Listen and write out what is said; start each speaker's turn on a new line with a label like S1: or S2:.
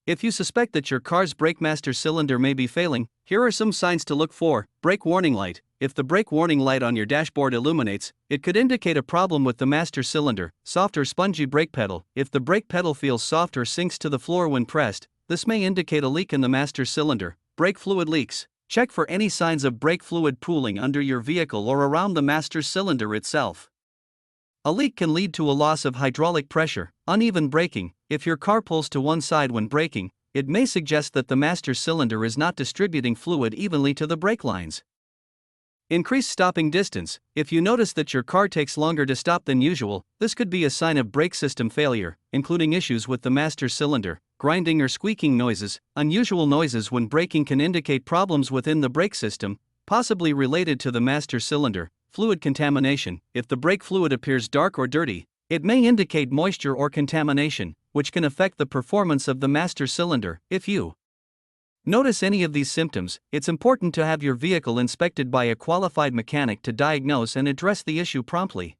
S1: If you suspect that your car's brake master cylinder may be failing, here are some signs to look for. Brake warning light. If the brake warning light on your dashboard illuminates, it could indicate a problem with the master cylinder. Soft or spongy brake pedal. If the brake pedal feels soft or sinks to the floor when pressed, this may indicate a leak in the master cylinder. Brake fluid leaks. Check for any signs of brake fluid pooling under your vehicle or around the master cylinder itself. A leak can lead to a loss of hydraulic pressure. Uneven braking. If your car pulls to one side when braking, it may suggest that the master cylinder is not distributing fluid evenly to the brake lines. Increase stopping distance. If you notice that your car takes longer to stop than usual, this could be a sign of brake system failure, including issues with the master cylinder. Grinding or squeaking noises. Unusual noises when braking can indicate problems within the brake system, possibly related to the master cylinder. Fluid contamination. If the brake fluid appears dark or dirty, it may indicate moisture or contamination, which can affect the performance of the master cylinder. If you notice any of these symptoms, it's important to have your vehicle inspected by a qualified mechanic to diagnose and address the issue promptly.